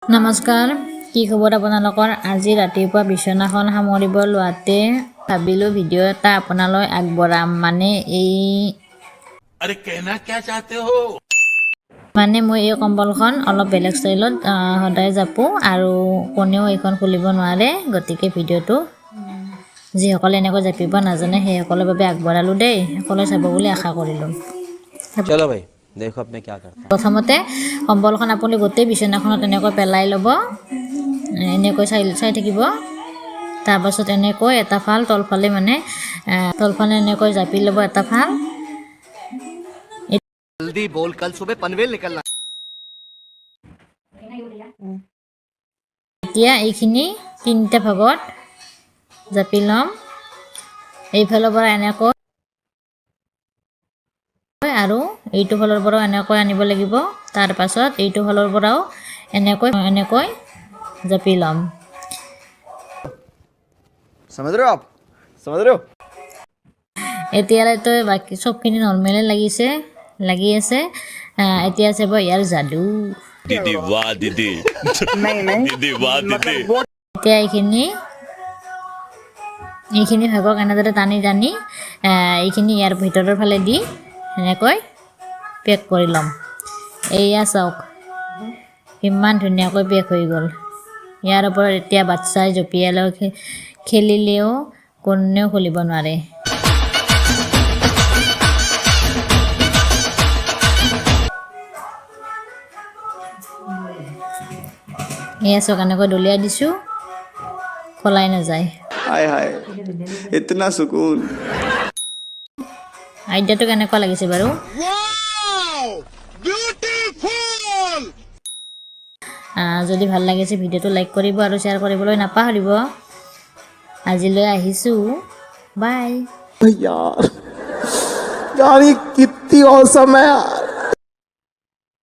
নমস্কাৰ, কি খবৰ আপোনালোকৰ? আজি ৰাতিপুৱা বিছনাখন সামৰিব লোৱাতে ভাবিলোঁ ভিডিঅ' এটা আপোনালৈ আগবঢ়াম। মই এই কম্বলখন অলপ বেলেগ ষ্টাইলত সদায় জাপোঁ আৰু কোনেও এইখন খুলিব নোৱাৰে। গতিকে ভিডিঅ'টো যিসকলে এনেকৈ জাপিব নাজানে সেইসকলৰ বাবে আগবঢ়ালোঁ দেই। সকলোৱে চাব বুলি আশা কৰিলোঁ। चलो भाई देखो अब मैं क्या करता हूँ। প্ৰথমতে কম্বলখন আপুনি গোটেই বিছনাখনত এনেকৈ পেলাই ল'ব, এনেকৈ চাই থাকিব। তাৰপাছত এনেকৈ এটা ফাল তলফালে এনেকৈ জাপি ল'ব এটা ফাল। जल्दी बोल, कल सुबह पनवेल निकलना। এতিয়া এইখিনি তিনিটা ভাগত জাপি ল'ম। এইফালৰ পৰা এনেকৈ আৰু এইটো ফালৰ পৰাও এনেকৈ আনিব লাগিব। তাৰপাছত এইটো ফালৰ পৰাও এনেকৈ জাপি ল'ম। समझ रहे हो आप? समझ रहे हो? এতিয়ালৈতো বাকী চবখিনি নৰ্মেলে লাগি আছে। এতিয়া চাব ইয়াৰ যাদু। दीदी वाह दीदी दीदी वाह दीदी এতিয়া এইখিনি ভাগক এনেদৰে টানি এইখিনি ইয়াৰ ভিতৰৰ ফালে দি এনেকৈ পেক কৰি ল'ম। এয়া চাওক কিমান ধুনীয়াকৈ পেক হৈ গ'ল। ইয়াৰ ওপৰত এতিয়া বাচ্চাই জঁপিয়ালেও খেলিলেও কোনেও খুলিব নোৱাৰে। এয়া চাওক এনেকৈ দলিয়াই দিছোঁ, খোলাই নাযায়। हाय हाय इतना सुकून। আইডিয়াটো কেনেকুৱা লাগিছে বাৰু? যদি ভাল লাগিছে ভিডিঅ'টো লাইক কৰিব আৰু শ্বেয়াৰ কৰিবলৈ নাপাহৰিব। আজিলৈ আহিছোঁ, বাই। यार यार ये कितनी औसम है यार।